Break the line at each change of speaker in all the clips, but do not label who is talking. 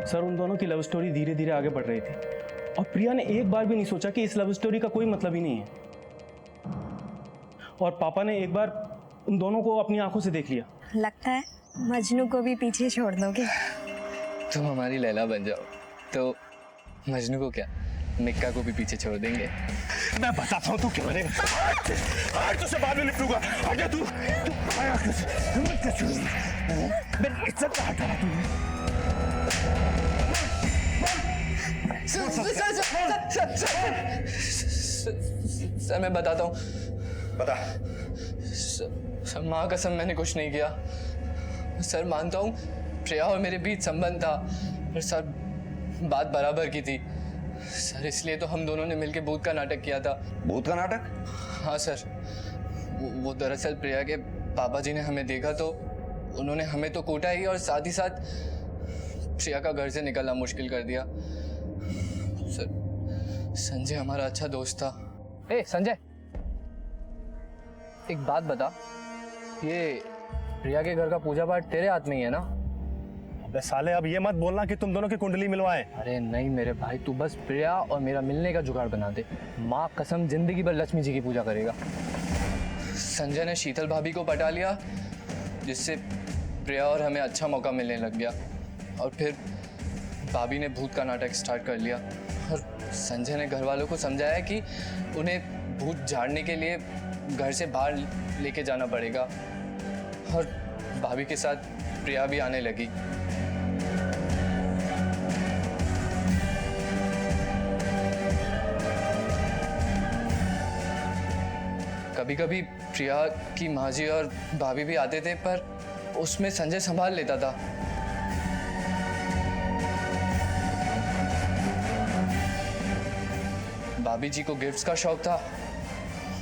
Sir उन दोनों की लव स्टोरी धीरे धीरे आगे बढ़ रही थी और प्रिया ने एक बार भी नहीं सोचा कि इस लव स्टोरी का कोई मतलब ही नहीं है। और पापा ने एक बार उन दोनों को अपनी आंखों से देख लिया।
लगता है मजनू को भी पीछे छोड़ दोगे।
तुम हमारी लैला बन जाओ तो मजनू को क्या, मिक्का को भी पीछे छोड़ देंगे।
मैं बताता हूँ तू क्या बनेगा। आज तुझसे बाद में निपटूंगा। आजा तू आया मेरी इज्जत का हटा तू।
सर मैं बताता हूँ।
बता।
सर माँ कसम मैंने कुछ नहीं किया। सर मानता हूँ प्रिया और मेरे बीच संबंध था, पर सर बात बराबर की थी। सर इसलिए तो हम दोनों ने मिलकर भूत का नाटक किया था।
भूत का नाटक?
हाँ सर, वो दरअसल प्रिया के पापा जी ने हमें देखा तो उन्होंने हमें तो कूटा ही और साथ ही साथ प्रिया का घर से निकलना मुश्किल कर दिया। सर संजय हमारा अच्छा दोस्त था। ए संजय, एक बात बता, ये प्रिया के घर का पूजा पाठ तेरे हाथ में ही है ना?
अबे साले अब ये मत बोलना कि तुम दोनों की कुंडली मिलवाए।
अरे नहीं मेरे भाई, तू बस प्रिया और मेरा मिलने का जुगाड़ बना दे। माँ कसम जिंदगी भर लक्ष्मी जी की पूजा करेगा। संजय ने शीतल भाभी को पटा लिया, जिससे प्रिया और हमें अच्छा मौका मिलने लग गया। और फिर भाभी ने भूत का नाटक स्टार्ट कर लिया और संजय ने घर वालों को समझाया कि उन्हें भूत झाड़ने के लिए घर से बाहर लेके जाना पड़ेगा। और भाभी के साथ प्रिया भी आने लगी। कभी कभी प्रिया की माँ जी और भाभी भी आते थे, पर उसमें संजय संभाल लेता था। भाभी जी को गिफ्ट्स का शौक था,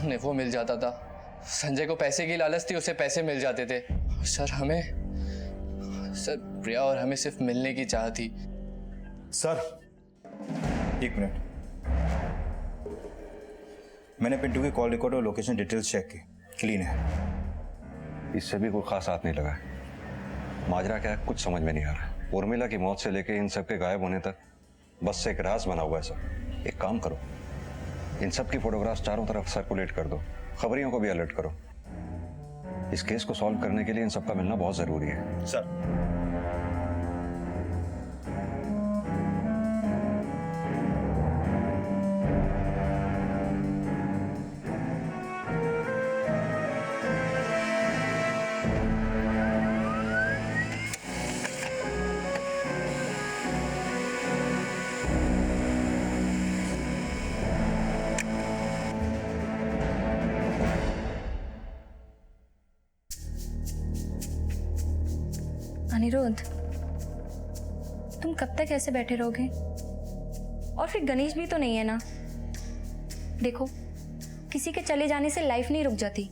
उन्हें वो मिल जाता था। संजय को पैसे की लालच थी, उसे पैसे मिल जाते थे। सर प्रिया और हमें सिर्फ मिलने की चाह थी।
सर एक मिनट, मैंने पिंटू की कॉल रिकॉर्ड और लोकेशन डिटेल्स चेक की, क्लीन है।
इससे भी कोई खास हाथ नहीं लगा है। माजरा क्या है कुछ समझ में नहीं आ रहा। उर्मिला की मौत से लेके इन सब के गायब होने तक बस एक राज बना हुआ है सब। एक काम करो, इन सब की फोटोग्राफ्स चारों तरफ सर्कुलेट कर दो, खबरियों को भी अलर्ट करो। इस केस को सॉल्व करने के लिए इन सबका मिलना बहुत जरूरी है।
सर
अनिरुद्ध, तुम कब तक ऐसे बैठे रहोगे? और फिर गणेश भी तो नहीं है ना। देखो, किसी के चले जाने से लाइफ नहीं रुक जाती।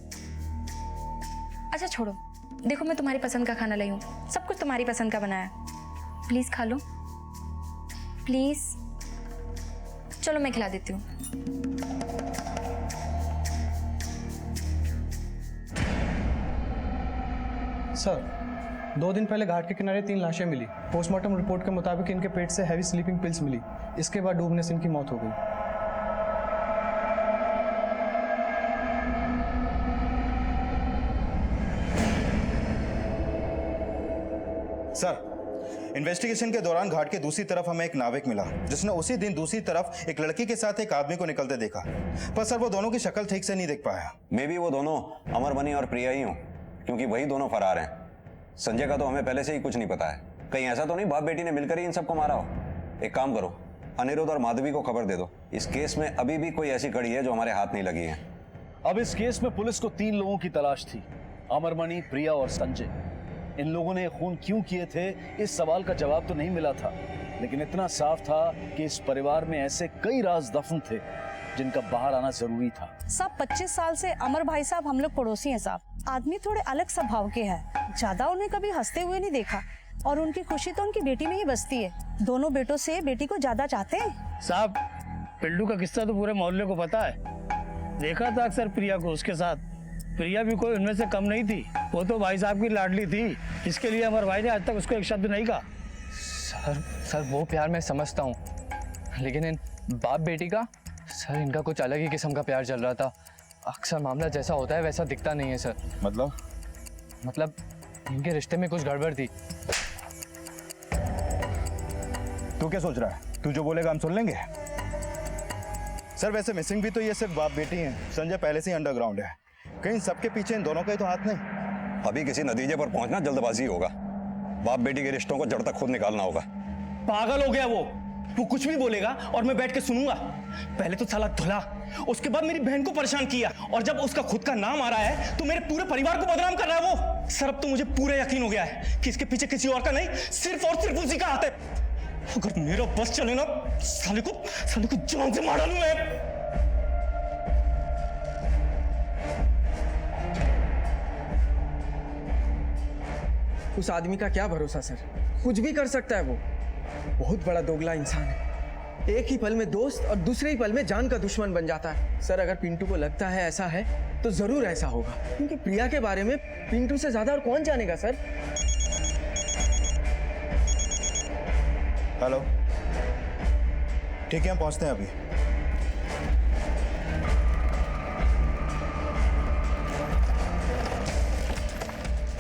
अच्छा छोड़ो, देखो मैं तुम्हारी पसंद का खाना लाई हूँ, सब कुछ तुम्हारी पसंद का बनाया। प्लीज खा लो, प्लीज। चलो मैं खिला देती हूँ।
सर 2 दिन पहले घाट के किनारे 3 लाशें मिली। पोस्टमार्टम रिपोर्ट के मुताबिक इनके पेट से हैवी स्लीपिंग पिल्स मिली। इसके बाद डूबने से इनकी मौत हो गई।
सर, इन्वेस्टिगेशन के दौरान घाट के दूसरी तरफ हमें एक नाविक मिला जिसने उसी दिन दूसरी तरफ एक लड़की के साथ एक आदमी को निकलते देखा, पर सर वो दोनों की शक्ल ठीक से नहीं देख पाया।
मे बी वो दोनों अमरमणि और प्रिया ही हों, क्योंकि वही दोनों फरार हैं। संजय का तो हमें पहले से ही कुछ नहीं पता है। कहीं ऐसा तो नहीं बाप बेटी ने मिलकर ही इन सबको मारा हो। एक काम करो, अनिरुद्ध और माधवी को खबर दे दो। इस केस में अभी भी कोई ऐसी कड़ी है जो हमारे हाथ नहीं लगी है।
अब इस केस में पुलिस को 3 लोगों की तलाश थी, अमरमणि, प्रिया और संजय। इन लोगों ने खून क्यों किए थे, इस सवाल का जवाब तो नहीं मिला था, लेकिन इतना साफ था कि इस परिवार में ऐसे कई राज दफन थे जिनका बाहर आना जरूरी था।
सब 25 साल से अमर भाई साहब हम लोग पड़ोसी हैं साहब। आदमी थोड़े अलग स्वभाव के हैं, ज्यादा उन्हें कभी हंसते हुए नहीं देखा, और उनकी खुशी तो उनकी बेटी में ही बसती है। दोनों बेटों से बेटी को ज्यादा चाहते हैं।
साहब, पिल्लू का किस्सा तो पूरे मोहल्ले को पता है। देखा था अक्सर प्रिया को उसके साथ। प्रिया भी कोई उनमें से कम नहीं थी। वो तो भाई साहब की लाडली थी, इसके लिए अमर भाई ने आज तक उसको एक शब्द नहीं कहा।
सर वो प्यार मैं समझता हूँ, लेकिन इन बाप बेटी का, सर इनका कुछ अलग ही किस्म का प्यार चल रहा था। अक्सर मामला जैसा होता है वैसा दिखता नहीं है सर। मतलब इनके रिश्ते में कुछ गड़बड़ थी।
तू क्या सोच रहा है? तू जो बोलेगा हम सुन लेंगे। सर वैसे मिसिंग भी तो ये सिर्फ बाप बेटी हैं। संजय पहले से ही अंडरग्राउंड है, कहीं सबके पीछे इन दोनों का ही तो हाथ नहीं।
अभी किसी नतीजे पर पहुंचना जल्दबाजी होगा। बाप बेटी के रिश्तों को जड़ तक खुद निकालना होगा।
पागल हो गया वो कुछ भी बोलेगा और मैं बैठ के सुनूंगा। पहले तो साला धुला, उसके बाद मेरी बहन को परेशान किया, और जब उसका खुद का नाम आ रहा है तो मेरे पूरे परिवार को बदनाम कर रहा है वो। सर अब तो मुझे पूरा यकीन हो गया है कि इसके पीछे किसी और का नहीं, सिर्फ और सिर्फ उसी का हाथ है। अगर मेरा बस चले ना, साले को जान से मार डालूं मैं।
उस आदमी का क्या भरोसा सर, कुछ भी कर सकता है वो। बहुत बड़ा दोगला इंसान है। एक ही पल में दोस्त और दूसरे ही पल में जान का दुश्मन बन जाता है। सर अगर पिंटू को लगता है ऐसा है तो जरूर ऐसा होगा, क्योंकि प्रिया के बारे में पिंटू से ज्यादा और कौन जानेगा सर।
हेलो, ठीक है हम पहुंचते हैं अभी।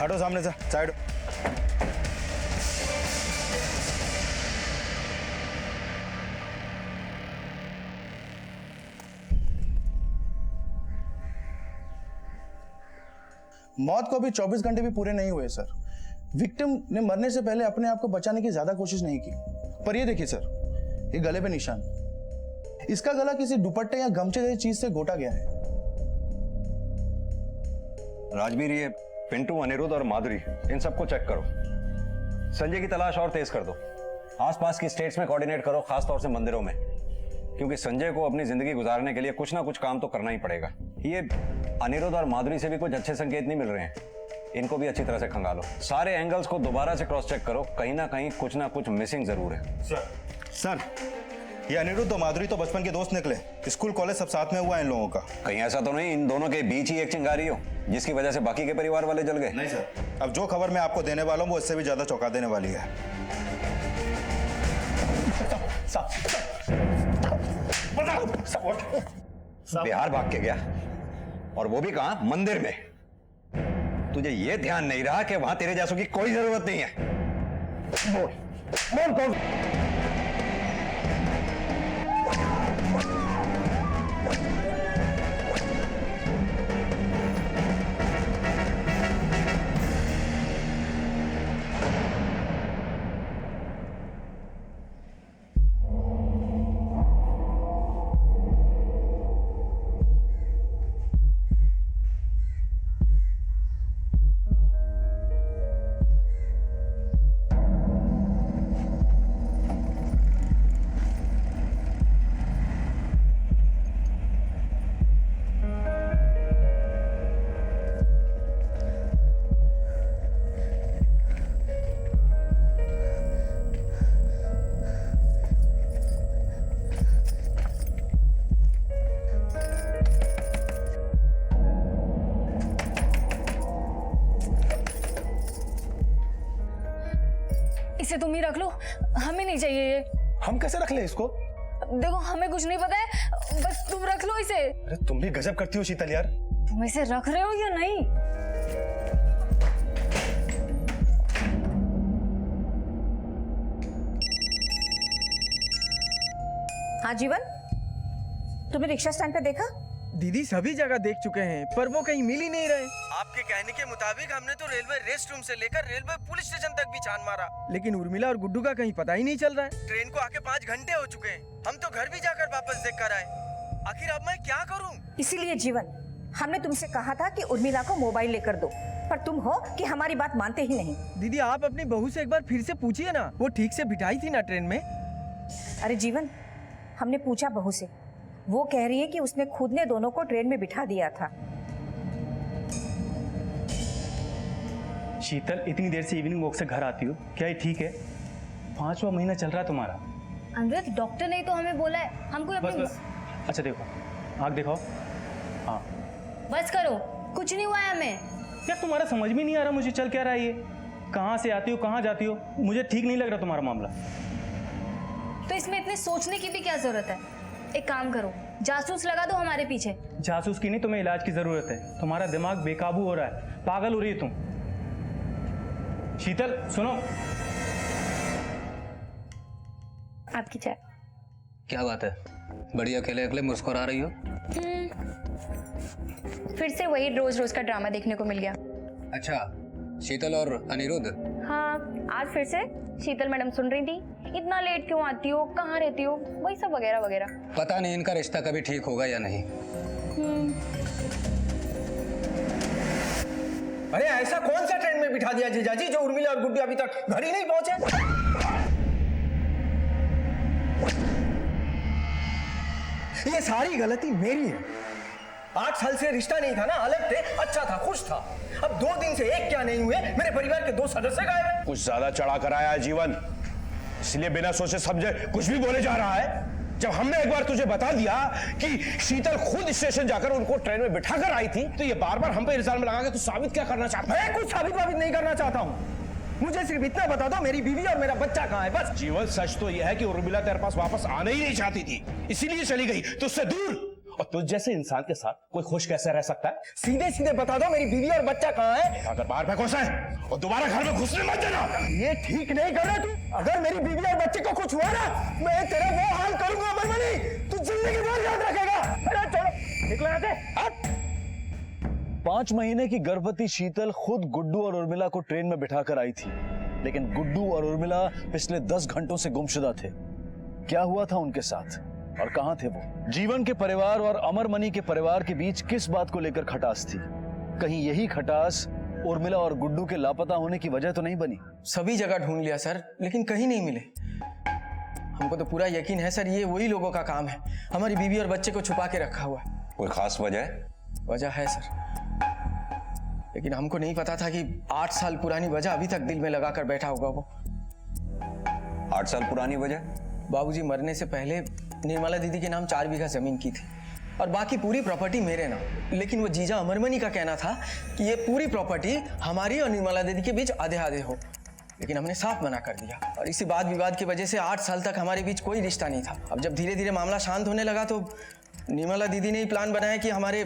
हटो सामने से, साइड।
मौत को अभी 24 घंटे भी पूरे नहीं हुए सर। विक्टिम ने मरने से पहले अपने आप को बचाने की ज्यादा कोशिश नहीं की। पर ये देखिए सर, ये गले पे निशान, इसका गला किसी दुपट्टे या गमछे जैसी चीज से घोटा गया है।
राजवीर, ये पिंटू, अनिरुद्ध और माधुरी, इन सबको चेक करो। संजय की तलाश और तेज कर दो। आसपास की स्टेट्स में कोऑर्डिनेट करो, खासतौर से मंदिरों में, क्योंकि संजय को अपनी जिंदगी गुजारने के लिए कुछ ना कुछ काम तो करना ही पड़ेगा। ये अनिरुद्ध और माधुरी से भी कुछ अच्छे संकेत नहीं मिल रहे हैं, इनको भी अच्छी तरह से खंगालो। सारे एंगल्स को दोबारा से क्रॉस चेक करो, कहीं ना कहीं कुछ ना कुछ मिसिंग जरूर है।
सर ये अनिरुद्ध और माधुरी तो बचपन के दोस्त निकले, स्कूल कॉलेज सब साथ में हुआ इन लोगों का।
कहीं ऐसा तो नहीं इन दोनों के बीच ही एक चिंगारी हो जिसकी वजह से बाकी के परिवार वाले जल गए?
नहीं सर, अब जो खबर मैं आपको देने वाला हूँ वो इससे भी ज्यादा चौंका देने वाली है।
बिहार भाग के गया, और वो भी कहां? मंदिर में। तुझे ये ध्यान नहीं रहा कि वहां तेरे जैसों की कोई जरूरत नहीं है। बोल कौन?
इसे तुम ही रख लो, हमें नहीं चाहिए ये।
हम कैसे रख ले इसको?
देखो हमें कुछ नहीं पता है, बस तुम रख लो इसे।
अरे तुम भी गजब करती हो शीतल यार।
तुम इसे रख रहे हो या नहीं?
हाँ जीवन, तुमने रिक्शा स्टैंड पे देखा?
दीदी सभी जगह देख चुके हैं पर वो कहीं मिल ही नहीं रहे। आपके कहने के मुताबिक हमने तो रेलवे रेस्ट रूम से लेकर रेलवे पुलिस स्टेशन तक भी छान मारा, लेकिन उर्मिला और गुड्डू का कहीं पता ही नहीं चल रहा है। ट्रेन को आके 5 घंटे हो चुके हैं, हम तो घर भी जाकर वापस देख कर आए। आखिर अब मैं क्या करूं?
इसीलिए जीवन, हमने तुमसे कहा था कि उर्मिला को मोबाइल लेकर दो, पर तुम हो कि हमारी बात मानते ही नहीं।
दीदी आप अपनी बहू से एक बार फिर से पूछिए ना, वो ठीक से बिठाई थी ना ट्रेन में।
अरे जीवन, हमने पूछा बहू से, वो कह रही है कि उसने खुद ने दोनों को ट्रेन में बिठा दिया था।
शीतल, इतनी देर से इवनिंग वॉक से घर आती हो, क्या ये ठीक है? 5वां महीना चल रहा है तुम्हारा।
अनिरुद्ध, डॉक्टर ने तो हमें बोला है हमको अपनी
बस। अच्छा देखो, आँख दिखाओ। हाँ
बस करो, कुछ नहीं हुआ है हमें।
यार तुम्हारा समझ में नहीं आ रहा मुझे चल क्या रहा है ये। कहाँ से आती हो, कहाँ जाती हो, मुझे ठीक नहीं लग रहा तुम्हारा मामला।
तो इसमें इतने सोचने की भी क्या जरूरत है? एक काम करो, जासूस लगा दो हमारे पीछे।
जासूस की नहीं, तुम्हें इलाज की जरूरत है। तुम्हारा दिमाग बेकाबू हो रहा है, पागल हो रही है तुम। शीतल सुनो,
आपकी चाय।
क्या बात है, बड़ी अकेले अकेले मुस्कुरा रही हो?
फिर से वही रोज रोज का ड्रामा देखने को मिल गया।
अच्छा, शीतल और अनिरुद्ध?
हाँ, आज फिर से शीतल मैडम सुन रही थी, इतना लेट क्यों आती हो, कहाँ रहती हो, वही सब वगैरह वगैरह।
पता नहीं इनका रिश्ता कभी ठीक होगा या नहीं।
अरे ऐसा कौन सा ट्रेन में बिठा दिया जीजाजी जो उर्मिला और गुड्डू अभी तक घर ही नहीं पहुंचे? ये सारी गलती मेरी है। 8 साल से रिश्ता नहीं था ना, अलग थे, अच्छा था, खुश था। अब 2 दिन से एक क्या नहीं हुए, मेरे परिवार के 2 सदस्य गायब हैं।
कुछ ज्यादा चढ़ा कर आया है जीवन, इसलिए बिना सोचे समझे कुछ भी बोले जा रहा है। जब हमने एक बार तुझे बता दिया कि शीतल खुद स्टेशन जाकर उनको ट्रेन में बिठा कर आई थी, तो ये बार बार हम पे इल्जाम लगा के तू साबित क्या करना चाहता है?
मैं कुछ साबित नहीं करना चाहता हूँ। मुझे सिर्फ इतना बता दो, मेरी बीवी और मेरा बच्चा कहाँ है, बस।
जीवन सच तो यह है कि उर्मिला तेरे पास वापस आना ही नहीं चाहती थी, इसीलिए चली गई तुझसे दूर। और तुझ जैसे इंसान के साथ कोई खुश कैसे रह सकता है?
सीधे सीधे बता दो, मेरी बीवी और बच्चा कहाँ है?
अगर बाहर पे घुसा है और दोबारा घर में घुसने मत देना।
ये ठीक नहीं कर रहा तू। अगर मेरी बीवी और बच्चे को कुछ हुआ ना, मैं तेरा वो हाल करूंगा अमरमणि, तू जिंदगी भर याद रखेगा। अरे चलो निकल जाते।
5 महीने की गर्भवती शीतल खुद गुड्डू और उर्मिला को ट्रेन में बिठाकर आई थी, लेकिन गुड्डू और उर्मिला पिछले 10 घंटों से गुमशुदा थे। क्या हुआ था उनके साथ और कहां थे वो? जीवन के परिवार और अमरमणि के परिवार के बीच किस बात को लेकर खटास थी? कहीं यही खटास उर्मिला और गुड्डू के लापता होने की वजह तो नहीं बनी?
सभी जगह ढूंढ लिया सर, लेकिन कहीं नहीं मिले। हमको तो पूरा यकीन है सर, ये वही लोगों का काम है, हमारी बीवी और बच्चे को छुपा के रखा हुआ है।
कोई खास वजह है?
वजह है सर, लेकिन हमको नहीं पता था कि 8 साल पुरानी वजह अभी तक दिल में लगाकर बैठा होगा वो।
8 साल पुरानी वजह?
बाबूजी मरने से पहले निर्मला दीदी के नाम 4 बीघा जमीन की थी और बाकी पूरी प्रॉपर्टी मेरे नाम। लेकिन वो जीजा अमरमणि का कहना था कि ये पूरी प्रॉपर्टी हमारी और निर्मला दीदी के बीच आधे आधे हो, लेकिन हमने साफ मना कर दिया। और इसी वाद विवाद की वजह से 8 साल तक हमारे बीच कोई रिश्ता नहीं था। अब जब धीरे धीरे मामला शांत होने लगा तो निर्मला दीदी ने ही प्लान बनाया कि हमारे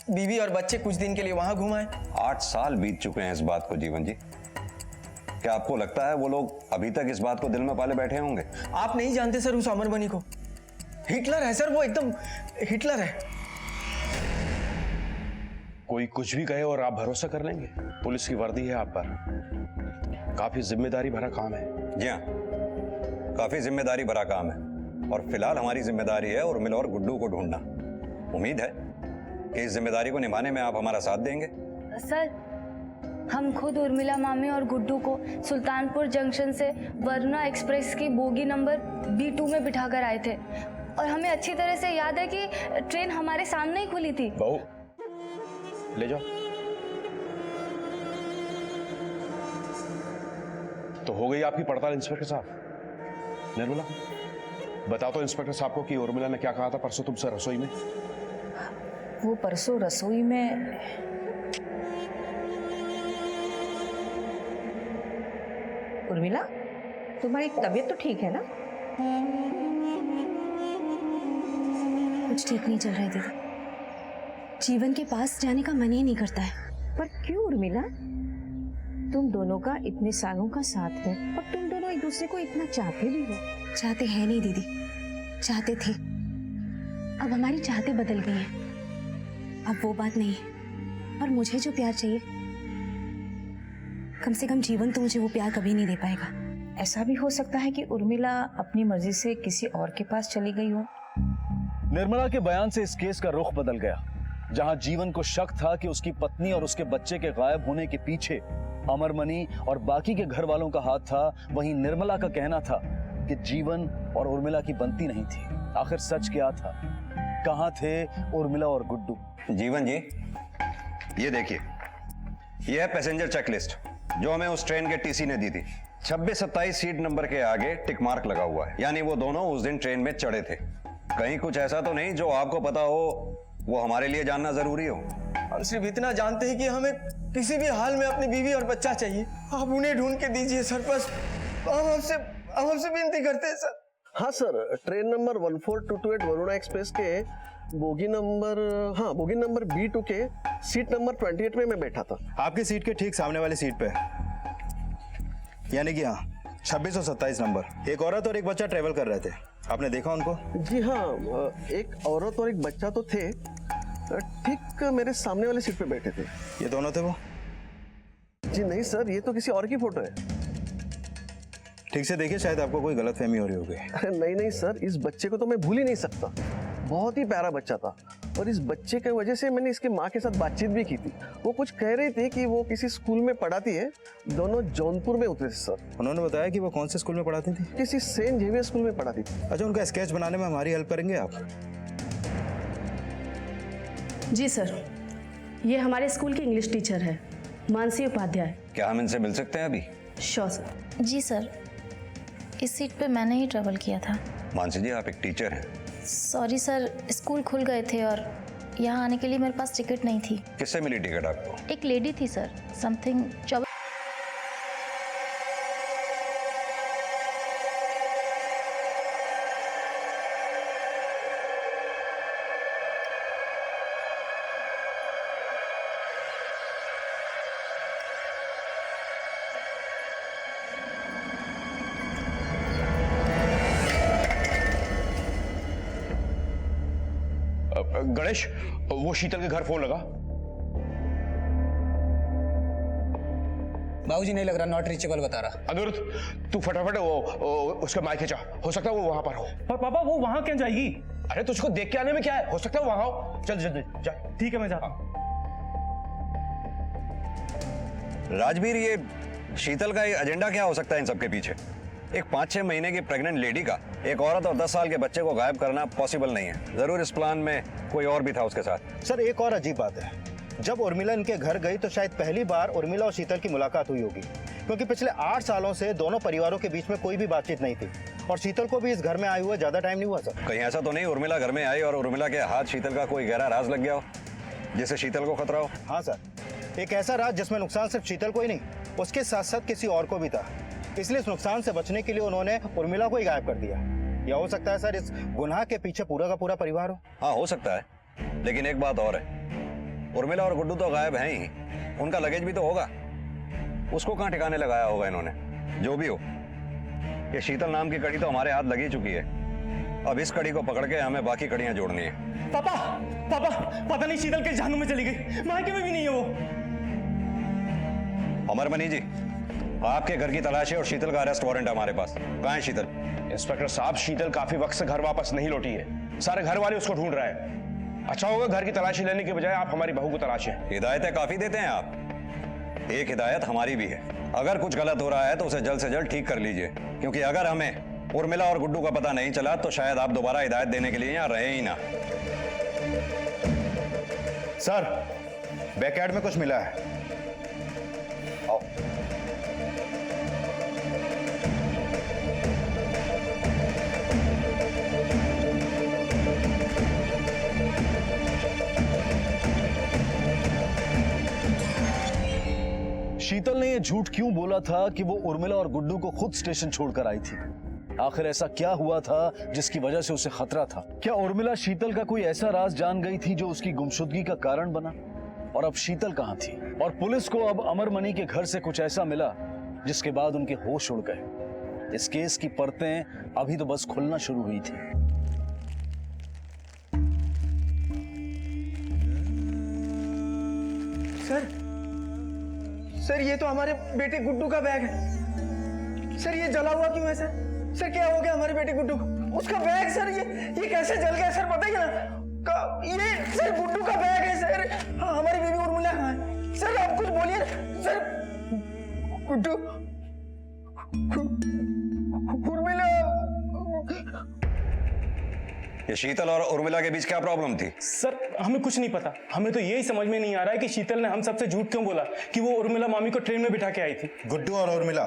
बीवी और बच्चे कुछ दिन के लिए वहां घुमाएं।
8 साल बीत चुके हैं इस बात को जीवन जी। क्या आपको लगता है वो लोग अभी तक इस बात को दिल में पाले बैठे होंगे?
आप नहीं जानते सर उस अमरमणि को, हिटलर है सर, वो एकदम हिटलर है।
कोई कुछ भी कहे और आप भरोसा कर लेंगे? पुलिस की वर्दी है आप पर, काफी जिम्मेदारी भरा काम है।
जी हाँ, काफी जिम्मेदारी भरा काम है और फिलहाल हमारी जिम्मेदारी है उर्मिला और गुड्डू को ढूंढना। उम्मीद है कि इस जिम्मेदारी को निभाने में आप हमारा साथ देंगे।
सर, हम खुद उर्मिला मामी और गुड्डू को सुल्तानपुर जंक्शन से वरुणा एक्सप्रेस की बोगी नंबर B2 में बिठा कर आए थे और हमें अच्छी तरह से याद है कि ट्रेन हमारे सामने ही खुली थी।
बहू ले जाओ। तो हो गई आपकी पड़ताल इंस्पेक्टर साहब। निर्मला बताओ तो इंस्पेक्टर साहब को कि उर्मिला ने क्या कहा था परसों तुमसे रसोई में?
वो परसों रसोई में उर्मिला, तुम्हारी तबीयत तो ठीक है ना?
कुछ ठीक नहीं चल रहा है दीदी, जीवन के पास जाने का मन ही नहीं करता है।
पर क्यों उर्मिला? तुम दोनों का इतने सालों का साथ है और तुम दोनों एक दूसरे को इतना चाहते भी हो।
चाहते हैं नहीं दीदी, चाहते थे, अब हमारी चाहते बदल गई हैं। अब वो बात नहीं है और मुझे जो प्यार चाहिए, कम से कम जीवन तो मुझे वो प्यार कभी नहीं दे पाएगा।
ऐसा भी हो सकता है कि उर्मिला अपनी मर्जी से किसी और के पास चली गई हो।
निर्मला के बयान से इस केस का रुख बदल गया। जहां जीवन को शक था कि उसकी पत्नी और उसके बच्चे के गायब होने के पीछे अमरमणि और बाकी के घर वालों का हाथ था, वहीं निर्मला का कहना था कि जीवन और उर्मिला की बनती नहीं थी। आखिर सच क्या था? कहां थे उर्मिला और गुड्डू?
जीवन जी, ये देखिए, ये है पैसेंजर चेकलिस्ट जो हमें उस ट्रेन के टीसी ने दी थी। 26-27 सीट नंबर के आगे टिक मार्क लगा हुआ है, यानी वो दोनों उस दिन ट्रेन में चढ़े थे। कहीं कुछ ऐसा तो नहीं जो आपको पता हो वो हमारे लिए जानना जरूरी हो?
हम सिर्फ इतना जानते हैं कि हमें किसी भी हाल में अपनी बीवी और बच्चा चाहिए। आप उन्हें ढूंढ के दीजिए सर, बस हम आपसे विनती करते हैं सर।
हाँ sir, train number 1422 Varuna express के बोगी नंबर B2 के सीट नंबर 28 में मैं बैठा था।
आपकी सीट के ठीक सामने वाली सीट पे, यानी कि हाँ 26 और 27 नंबर, एक औरत और एक बच्चा ट्रेवल कर रहे थे। आपने देखा उनको?
जी हाँ, एक औरत और एक बच्चा तो थे, ठीक मेरे सामने वाली सीट पे बैठे थे।
ये दोनों थे वो?
जी नहीं सर, ये तो किसी और की फोटो है।
ठीक से देखिए, शायद आपको कोई गलतफहमी हो रही होगी।
अरे नहीं सर, इस बच्चे को तो मैं भूल ही नहीं सकता। बहुत ही प्यारा बच्चा था, और इस बच्चे की वजह से मैंने इसकी माँ के साथ बातचीत भी की थी। वो कुछ कह रही थी कि वो किसी स्कूल में पढ़ाती है। दोनों जौनपुर में उतरे थे सर।
उन्होंने बताया कि वो कौन से स्कूल में पढ़ाती थी?
किसी सेंट जेवियर स्कूल में पढ़ाती थी।
अच्छा, उनका स्केच बनाने में हमारी हेल्प करेंगे आप?
जी सर, ये हमारे स्कूल की इंग्लिश टीचर है, मानसी उपाध्याय।
क्या हम इनसे मिल सकते हैं अभी?
Sure sir.
जी सर, इस सीट पे मैंने ही ट्रेवल किया था।
मानसी जी, आप एक टीचर हैं।
सॉरी सर, स्कूल खुल गए थे और यहाँ आने के लिए मेरे पास टिकट नहीं थी।
किससे मिली टिकट आपको?
एक लेडी थी सर, समथिंग
गणेश, वो शीतल के घर फोन लगा।
बाबूजी नहीं लग रहा, नॉट रीचेबल बता रहा।
अनिरुद्ध, तू फटाफट उसका माइक खींचा, हो सकता है वो वहां पर हो।
पर पापा वो वहां क्यों जाएगी?
अरे तुझको देख के आने में क्या है, हो सकता है वो वहां हो। चल जल्दी जा।
ठीक है, मैं जाता हूं।
राजवीर, ये शीतल का एजेंडा क्या हो सकता है इन सबके पीछे? एक 5-6 महीने की प्रेग्नेंट लेडी का एक औरत और 10 साल के बच्चे को गायब करना पॉसिबल नहीं है। जरूर इस प्लान में कोई और भी था उसके साथ।
सर, एक और अजीब बात है, जब उर्मिला इनके घर गई तो शायद पहली बार उर्मिला और शीतल की मुलाकात हुई होगी, क्योंकि पिछले 8 सालों से दोनों परिवारों के बीच में कोई भी बातचीत नहीं थी, और शीतल को भी इस घर में आए हुए ज्यादा टाइम नहीं हुआ सर।
कहीं ऐसा तो नहीं उर्मिला घर में आई और उर्मिला के हाथ शीतल का कोई गहरा राज लग गया हो जिससे शीतल को खतरा हो?
हाँ सर, एक ऐसा राज जिसमें नुकसान सिर्फ शीतल को ही नहीं, उसके साथ साथ किसी और को भी था। इसलिए इस नुकसान से बचने के लिए उन्होंने उर्मिला को ही गायब कर दिया। या हो सकता है सर, इस गुनाह के पीछे पूरा का पूरा परिवार हो।
हाँ, हो सकता है, लेकिन एक बात और है, उर्मिला और गुड्डू तो गायब हैं ही, उनका लगेज भी तो होगा। उसको कहाँ ठिकाने लगाया होगा इन्होंने? जो भी हो, ये शीतल नाम की कड़ी तो हमारे हाथ लगी चुकी है। अब इस कड़ी को पकड़ के हमें बाकी कड़ियां जोड़नी है।
पापा पापा, पता नहीं शीतल के जहनुम में चली गई, मायके में भी नहीं है वो।
अमरमणि जी, आपके घर की तलाश है और शीतल का अरेस्ट वारंट है हमारे पास। कहाँ है शीतल?
इंस्पेक्टर साहब, शीतल काफी वक्त से घर वापस नहीं लौटी है। सारे घर वाले उसको ढूंढ रहे हैं। अच्छा होगा घर की तलाशी लेने के बजाय आप हमारी बहू को तलाशें।
हिदायतें काफी देते हैं आप, एक हिदायत हमारी भी है। अगर कुछ गलत हो रहा है तो उसे जल्द से जल्द ठीक कर लीजिए, क्योंकि अगर हमें उर्मिला और गुड्डू का पता नहीं चला तो शायद आप दोबारा हिदायत देने के लिए यहाँ रहे ही ना।
सर, बैकयार्ड में कुछ मिला है। आओ।
शीतल ने यह झूठ क्यों बोला था कि वो उर्मिला और गुड्डू को खुद स्टेशन छोड़कर आई थी? आखिर ऐसा क्या हुआ था जिसकी वजह से उसे खतरा था? क्या उर्मिला शीतल का कोई ऐसा राज जान गई थी जो उसकी गुमशुदगी का कारण बना? और अब शीतल कहां थी? और पुलिस को अब अमरमणि के घर से कुछ ऐसा मिला जिसके बाद उनके होश उड़ गए। इस केस की परतें अभी तो बस खुलना शुरू हुई थी।
सर, ये तो हमारे बेटे गुड्डू का बैग है। सर, ये जला हुआ क्यों है सर? सर, क्या हो गया हमारे बेटे गुड्डू को? उसका बैग सर, ये कैसे जल गया सर, बताइए ना। ये सर गुड्डू का बैग है सर। हाँ, हमारी बेबी उर्मिला कहाँ है? सर आप कुछ बोलिए ना। सर, गुड्डू, उर्मिला।
ये शीतल और उर्मिला के बीच क्या प्रॉब्लम थी?
सर, हमें कुछ नहीं पता। हमें तो यही समझ में नहीं आ रहा है कि शीतल ने हम सबसे झूठ क्यों बोला कि वो उर्मिला मामी को ट्रेन में बिठा के आई थी।
गुड्डू और उर्मिला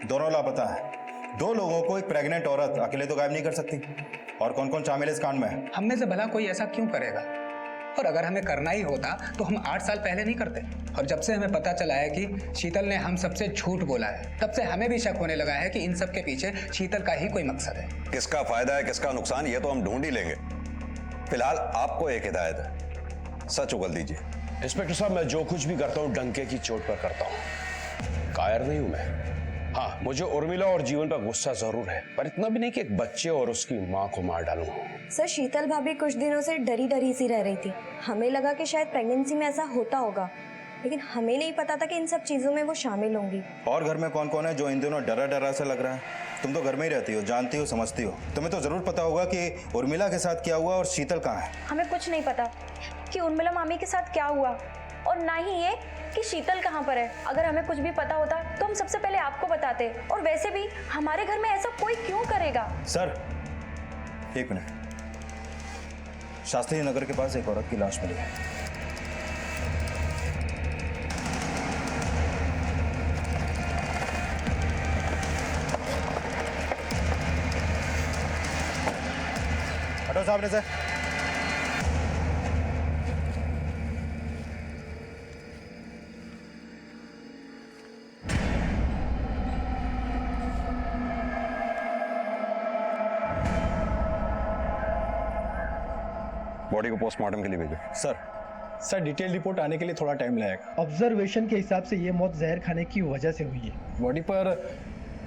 दोनों लापता है। 2 लोगों को एक प्रेग्नेंट औरत अकेले तो गायब नहीं कर सकती। और कौन कौन शामिल है इस कांड में?
हम में से भला कोई ऐसा क्यों करेगा?
और अगर हमें करना ही होता तो हम 8 साल पहले नहीं करते। और जब से हमें पता चला है कि शीतल ने हम सबसे झूठ बोला है, तब से हमें भी शक होने लगा है कि इन सब के पीछे शीतल का ही कोई मकसद है।
किसका फायदा है किसका नुकसान ये तो हम ढूंढ ही लेंगे। फिलहाल आपको एक हिदायत है, सच उगल दीजिए।
इंस्पेक्टर साहब, मैं जो कुछ भी करता हूँ डंके की चोट पर करता हूँ, कायर नहीं हूं मैं। हाँ, मुझे उर्मिला और जीवन पर गुस्सा जरूर है, पर इतना भी नहीं कि एक बच्चे और उसकी माँ को मार डालूं।
सर, शीतल भाभी कुछ दिनों से डरी डरी सी रह रही थी। हमें लगा कि शायद प्रेगनेंसी में ऐसा होता होगा, लेकिन हमें नहीं पता था कि इन सब चीजों में वो शामिल होंगी।
और घर में कौन कौन है जो इन दिनों डरा डरा सा लग रहा है? तुम तो घर में ही रहती हो, जानती हो, समझती हो। तुम्हें तो जरूर पता होगा कि उर्मिला के साथ क्या हुआ और शीतल कहाँ है।
हमें कुछ नहीं पता कि उर्मिला मामी के साथ क्या हुआ, और ना ही ये कि शीतल कहाँ पर है। अगर हमें कुछ भी पता होता तो हम सबसे पहले आपको बताते। और वैसे भी हमारे घर में ऐसा कोई क्यों करेगा?
सर, एक मिनट। शास्त्री नगर के पास एक औरत की लाश मिली है। हटो सामने से।
बॉडी को पोस्टमार्टम के लिए भेजो।
सर डिटेल रिपोर्ट आने के लिए थोड़ा टाइम लगेगा।
ऑब्जर्वेशन के हिसाब से ये मौत जहर खाने की वजह से हुई है।
बॉडी पर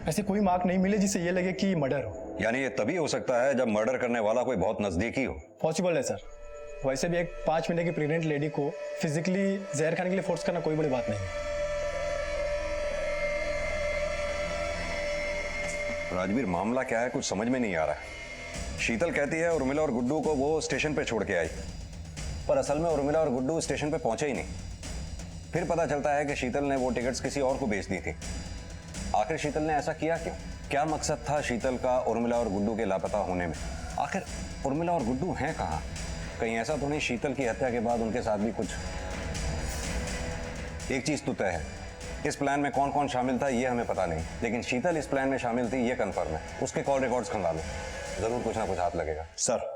ऐसे कोई मार्क नहीं मिले जिससे ये लगे कि मर्डर हो।
यानी ये तभी हो सकता है जब मर्डर करने वाला कोई बहुत नजदीकी हो।
पॉसिबल है सर। वैसे भी एक 5 महीने की प्रेग्नेंट लेडी को फिजिकली जहर खाने के लिए फोर्स करना कोई बड़ी बात नहीं है।
राजवीर, मामला क्या है कुछ समझ में नहीं आ रहा है। शीतल कहती है उर्मिला और गुड्डू को वो स्टेशन पे छोड़ के आई, पर असल में उर्मिला और गुड्डू स्टेशन पे पहुंचे ही नहीं। फिर पता चलता है कि शीतल ने वो टिकट्स किसी और को बेच दी थी। आखिर शीतल ने ऐसा किया क्यों? क्या मकसद था शीतल का उर्मिला और गुड्डू के लापता होने में? आखिर उर्मिला और गुड्डू हैं कहाँ? कहीं ऐसा तो नहीं शीतल की हत्या के बाद उनके साथ भी कुछ? एक चीज तो तय है, इस प्लान में कौन कौन शामिल था ये हमें पता नहीं, लेकिन शीतल इस प्लान में शामिल थी ये कंफर्म है। उसके कॉल रिकॉर्ड्स खंगालो, जरूर कुछ ना कुछ हाथ लगेगा।
सर,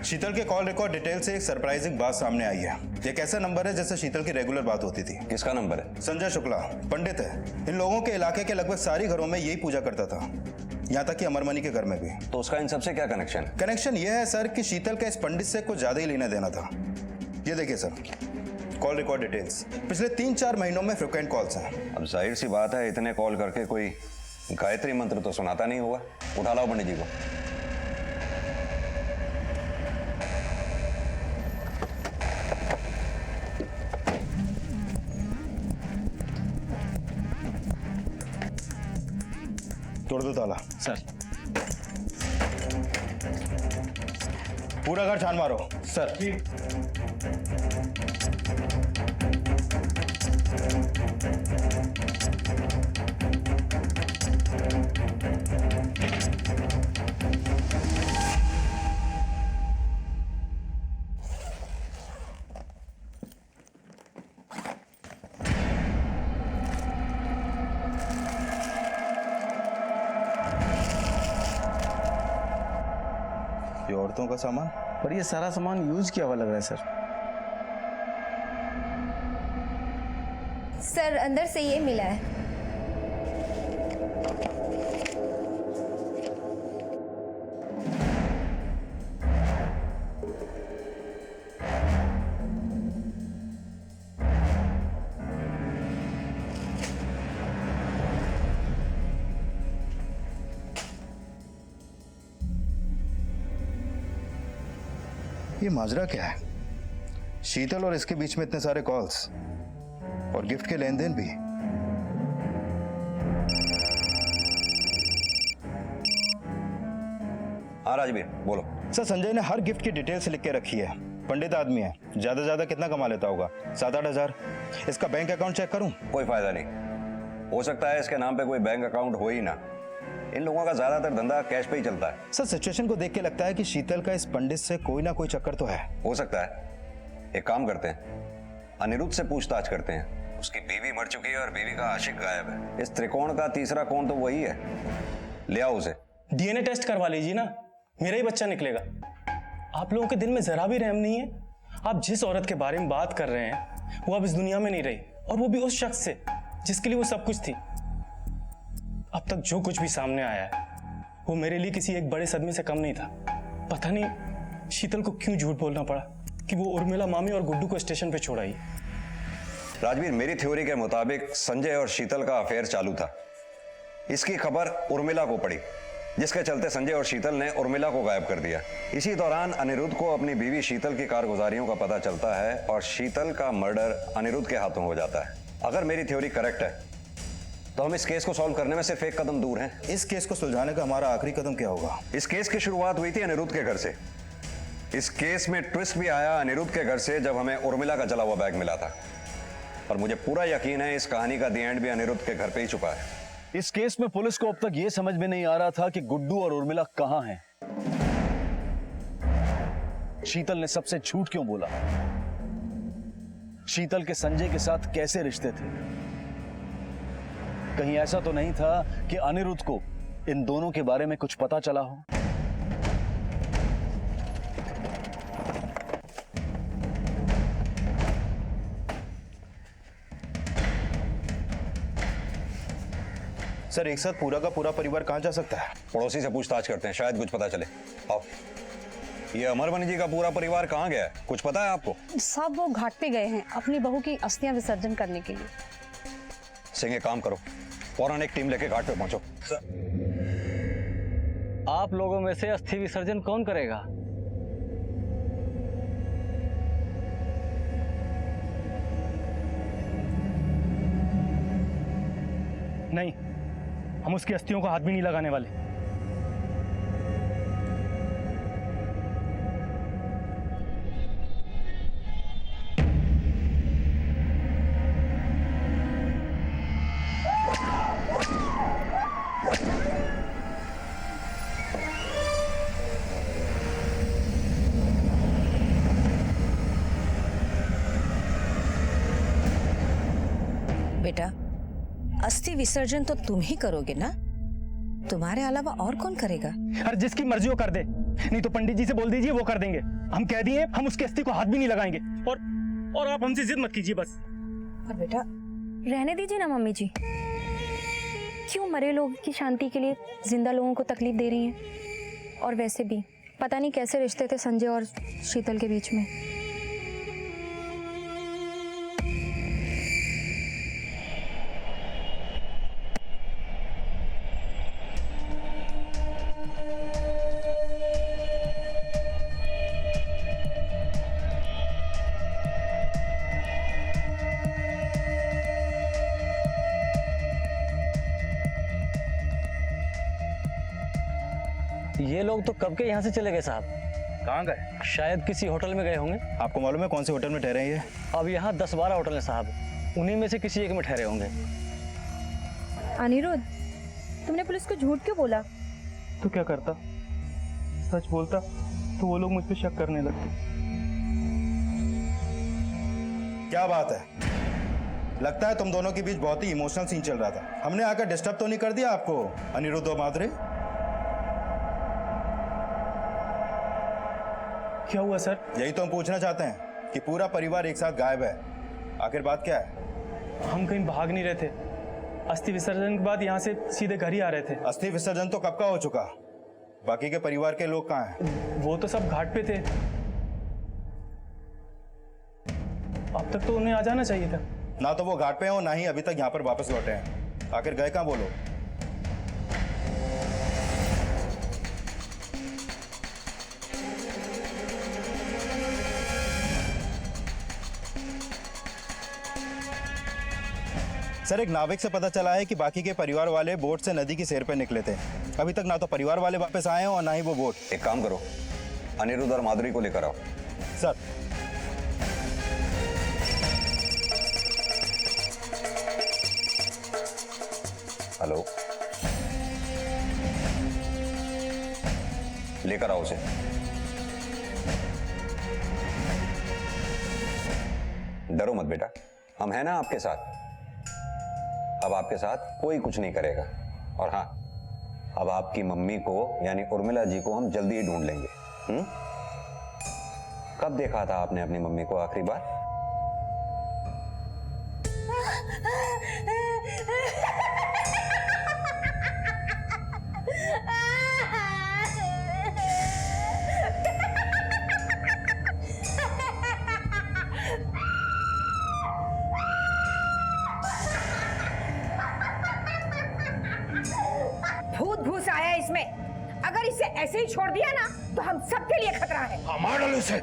शीतल के कॉल रिकॉर्ड डिटेल से एक सरप्राइजिंग बात सामने आई है। एक ऐसा नंबर है जिससे शीतल की रेगुलर बात होती थी।
किसका नंबर है?
संजय शुक्ला, पंडित है। इन लोगों के इलाके के लगभग सारी घरों में यही पूजा करता था, यहाँ तक कि अमरमणि के घर में भी।
तो उसका इन सबसे क्या कनेक्शन?
कनेक्शन यह है सर कि शीतल का इस पंडित से कुछ ज्यादा ही लेना देना था। ये देखिए सर, कॉल रिकॉर्ड डिटेल्स पिछले 3-4 महीनों में फ्रिक्वेंट कॉल्स हैं।
अब जाहिर सी बात है, इतने कॉल करके कोई गायत्री मंत्र तो सुनाता नहीं होगा। उठा लाओ पंडित जी को।
तोड़ दो ताला।
सर।
पूरा घर छान मारो।
सर।
ये औरतों का सामान,
पर ये सारा सामान यूज किया हुआ लग रहा है सर।
सर, अंदर से ये मिला है।
ये माजरा क्या है? शीतल और इसके बीच में इतने सारे कॉल्स और गिफ्ट के लेन देन भी।
हाँ राजवीर, बोलो।
सर, संजय ने हर गिफ्ट की डिटेल्स लिख के रखी है। पंडित आदमी है, ज्यादा से ज्यादा कितना कमा लेता होगा? 7-8 हजार। इसका बैंक अकाउंट चेक करूं?
कोई फायदा नहीं। हो सकता है इसके नाम पे कोई बैंक अकाउंट हो ही ना। इन लोगों का ज्यादातर धंधा कैश पे ही चलता है।
सर, सिचुएशन को देख के लगता है कि शीतल का इस पंडित से कोई ना कोई चक्कर तो है।
हो सकता है। एक काम करते हैं, अनिरुद्ध से पूछताछ करते हैं। उसकी बीवी मर चुकी है और बीवी का आशिक गायब है। इस त्रिकोण का तीसरा कोण तो वही है। ले आओ उसे।
डीएनए टेस्ट करवा लीजिए ना, मेरा ही बच्चा निकलेगा। आप लोगों के दिल में जरा भी रहम नहीं है। आप जिस औरत के बारे में बात कर रहे हैं वो अब इस दुनिया में नहीं रही, और वो भी उस शख्स से जिसके लिए वो सब कुछ थी। अब तक जो कुछ भी सामने आया है वो मेरे लिए किसी एक बड़े सदमे से कम नहीं था। पता नहीं शीतल को क्यों झूठ बोलना पड़ा कि वो उर्मिला मामी और गुड्डू को स्टेशन पे छोड़ आई।
राजवीर, मेरी थ्योरी के मुताबिक संजय और शीतल का अफेयर चालू था। इसकी खबर उर्मिला को पड़ी, जिसके चलते संजय और शीतल ने उर्मिला को गायब कर दिया। इसी दौरान अनिरुद्ध को अपनी बीवी शीतल की कारगुजारियों का पता चलता है और शीतल का मर्डर अनिरुद्ध के हाथों हो जाता है। अगर मेरी थ्योरी करेक्ट है तो हम इस केस को सॉल्व करने में सिर्फ एक कदम दूर हैं।
इस केस को सुलझाने का हमारा आखिरी कदम क्या होगा?
इस केस की शुरुआत हुई थी अनिरुद्ध के घर से। इस केस में ट्विस्ट भी आया अनिरुद्ध के घर से, जब हमें उर्मिला का जला हुआ बैग मिला था। और मुझे पूरा यकीन है इस कहानी का द एंड भी अनिरुद्ध के घर पे ही छुपा है।
इस केस में पुलिस को अब तक यह समझ में नहीं आ रहा था कि गुड्डू और उर्मिला कहां हैं। शीतल ने सबसे झूठ क्यों बोला? शीतल के संजय के साथ कैसे रिश्ते थे? कहीं ऐसा तो नहीं था कि अनिरुद्ध को इन दोनों के बारे में कुछ पता चला हो?
सर, एक साथ पूरा का पूरा परिवार कहाँ जा सकता है?
पड़ोसी से पूछताछ करते हैं, शायद कुछ पता चले। आओ। ये अमरमणि जी का पूरा परिवार कहाँ गया है, कुछ पता है आपको?
सब वो घाट पे गए हैं अपनी बहू की अस्थियां विसर्जन करने के लिए।
सिंह, एक काम करो, फौरन एक टीम लेके घाट पे पहुंचो।
आप लोगों में से अस्थि विसर्जन कौन करेगा?
नहीं, हम उसकी अस्थियों को हाथ भी नहीं लगाने वाले।
बेटा, अस्थि विसर्जन तो तुम ही करोगे ना? तुम्हारे अलावा और कौन करेगा?
अरे जिसकी मर्जी वो कर दे, नहीं तो पंडित जी से बोल दीजिए, वो कर देंगे। हम कह दिए हम उसकी अस्थि को हाथ भी नहीं लगाएंगे। और आप हमसे जिद मत कीजिए बस।
पर बेटा,
रहने दीजिए ना मम्मी जी, क्यों मरे लोगों की शांति के लिए जिंदा लोगों को तकलीफ दे रही हैं? और वैसे भी पता नहीं कैसे रिश्ते थे संजय और शीतल के बीच में।
ये लोग तो कब के यहाँ से चले गए साहब।
कहाँ गए?
शायद किसी होटल में गए होंगे।
आपको मालूम है कौन से होटल में ठहरे हैं ये?
अब यहाँ 10-12 होटल हैं साहब, उन्हीं में से किसी एक में ठहरे होंगे।
अनिरुद्ध, तुमने पुलिस को झूठ क्यों बोला?
तो क्या करता, सच बोलता तो वो लोग मुझ पे शक करने लगते।
क्या बात है? लगता है तुम दोनों के बीच बहुत ही इमोशनल सीन चल रहा था। हमने आकर डिस्टर्ब तो नहीं कर दिया आपको, अनिरुद्ध और माधुरी?
क्या हुआ सर?
यही तो हम पूछना चाहते हैं कि पूरा परिवार एक साथ गायब है, आखिर बात क्या है?
हम कहीं भाग नहीं रहे थे। अस्थि विसर्जन के बाद यहाँ से सीधे घर ही आ रहे थे।
अस्थि विसर्जन तो कब का हो चुका, बाकी के परिवार के लोग कहाँ हैं?
वो तो सब घाट पे थे, अब तक तो उन्हें आ जाना चाहिए था।
ना तो वो घाट पे हैं और ना ही अभी तक यहाँ पर वापस लौटे हैं। आखिर गए कहाँ बोलो? सर, एक नाविक से पता चला है कि बाकी के परिवार वाले बोट से नदी की सैर पे निकले थे। अभी तक ना तो परिवार वाले वापस आए हैं और ना ही वो बोट।
एक काम करो, अनिरुद्ध और माधुरी को लेकर आओ।
सर।
हेलो, लेकर आओ उसे। डरो मत बेटा, हम हैं ना आपके साथ। अब आपके साथ कोई कुछ नहीं करेगा। और हाँ, अब आपकी मम्मी को यानी उर्मिला जी को हम जल्दी ही ढूंढ लेंगे। कब देखा था आपने अपनी मम्मी को आखिरी बार?
भूत भूस आया है इसमें। अगर इसे ऐसे ही छोड़ दिया ना तो हम सबके लिए खतरा है।
मार डालो इसे,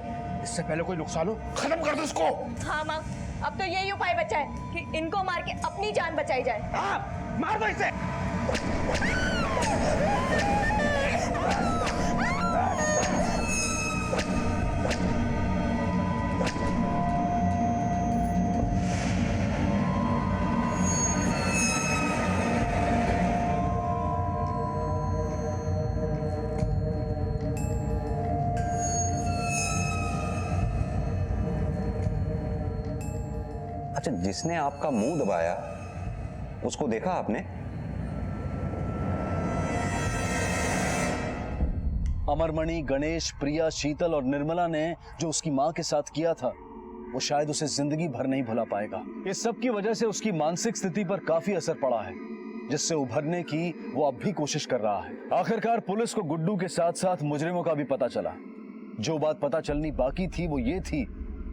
इससे पहले कोई नुकसान हो। खत्म कर दो इसको।
हाँ माँ, अब तो यही उपाय बचा है कि इनको मार के अपनी जान बचाई जाए।
हाँ, मार दो इसे।
अच्छा, जिसने आपका मुंह दबाया उसको देखा आपने?
अमरमणि, गणेश, प्रिया, शीतल और निर्मला ने जो उसकी मां के साथ किया था वो शायद उसे जिंदगी भर नहीं भुला पाएगा। इस सब की वजह से उसकी मानसिक स्थिति पर काफी असर पड़ा है, जिससे उभरने की वो अब भी कोशिश कर रहा है। आखिरकार पुलिस को गुड्डू के साथ साथ मुजरिमों का भी पता चला। जो बात पता चलनी बाकी थी वो ये थी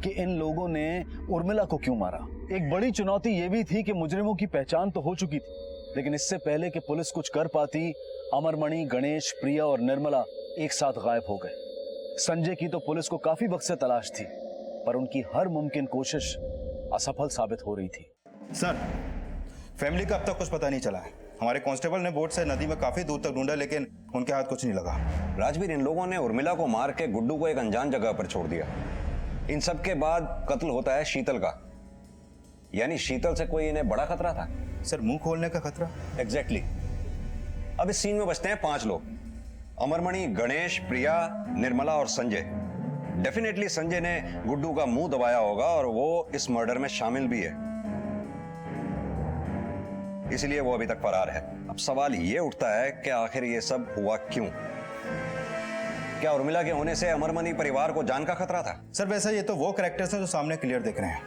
कि इन लोगों ने उर्मिला को क्यों मारा। एक बड़ी चुनौती ये भी थी कि मुजरिमों की पहचान तो हो चुकी थी, लेकिन इससे पहले कि पुलिस कुछ कर पाती, अमरमणि, गणेश, प्रिया और निर्मला एक साथ गायब हो गए। संजय की तो पुलिस को काफी वक्त से तलाश थी, पर उनकी हर मुमकिन कोशिश असफल साबित हो रही थी।
सर, फैमिली का अब तक कुछ पता नहीं चला है। हमारे कांस्टेबल ने बोट से नदी में काफी दूर तक ढूंढा, लेकिन उनके हाथ कुछ नहीं लगा।
राजवीर, इन लोगों ने उर्मिला को मार के गुड्डू को एक अनजान जगह पर छोड़ दिया। इन सब के बाद कत्ल होता है शीतल का, यानी शीतल से कोई इन्हें बड़ा खतरा था।
सर, मुंह खोलने का खतरा?
एग्जैक्टली। अब इस सीन में बचते हैं 5 लोग: अमरमणि, गणेश, प्रिया, निर्मला और संजय। डेफिनेटली संजय ने गुड्डू का मुंह दबाया होगा और वो इस मर्डर में शामिल भी है, इसलिए वो अभी तक फरार है। अब सवाल ये उठता है कि आखिर ये सब हुआ क्यों? क्या उर्मिला के होने से अमरमणि परिवार को जान का खतरा था?
सर, वैसे ये तो वो कैरेक्टर्स हैं जो सामने क्लियर दिख रहे हैं,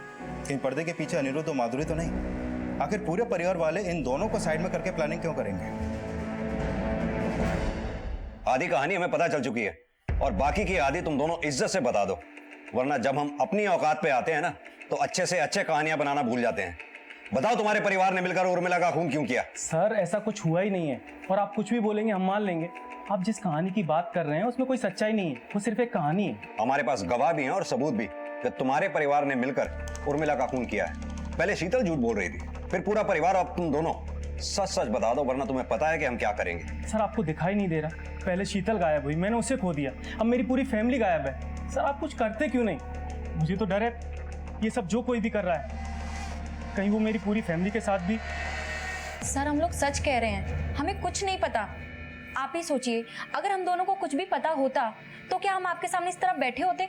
इन पर्दे के पीछे अनिरुद्ध और माधुरी तो नहीं। आखिर पूरे परिवार वाले इन दोनों को साइड में करके प्लानिंग क्यों करेंगे?
आधी कहानी हमें पता चल चुकी है और बाकी की आधी तुम दोनों इज्जत से बता दो, वरना जब हम अपनी औकात पे आते हैं ना तो अच्छे से अच्छे कहानियां बनाना भूल जाते हैं। बताओ, तुम्हारे परिवार ने मिलकर उर्मिला का खून क्यों किया?
सर, ऐसा कुछ हुआ ही नहीं है, और आप कुछ भी बोलेंगे हम मान लेंगे। आप जिस कहानी की बात कर रहे हैं उसमें कोई सच्चाई नहीं है, वो सिर्फ एक कहानी है।
हमारे पास गवाह भी हैं और सबूत भी कि तुम्हारे परिवार ने मिलकर उर्मिला का खून किया है। पहले शीतल झूठ बोल रही थी, फिर पूरा परिवार, अब तुम दोनों सच सच बता दो, वरना तुम्हें पता है कि हम क्या करेंगे।
सर, आपको दिखाई नहीं दे रहा? पहले शीतल गायब हुई, मैंने उसे खो दिया, अब मेरी पूरी फैमिली गायब है। सर, आप कुछ करते क्यों नहीं? मुझे तो डर है ये सब जो कोई भी कर रहा है, कहीं वो मेरी पूरी फैमिली के साथ भी।
सर, हम लोग सच कह रहे हैं, हमें कुछ नहीं पता। आप ही सोचिए, अगर हम दोनों को कुछ भी पता होता तो क्या हम आपके सामने इस तरह बैठे होते?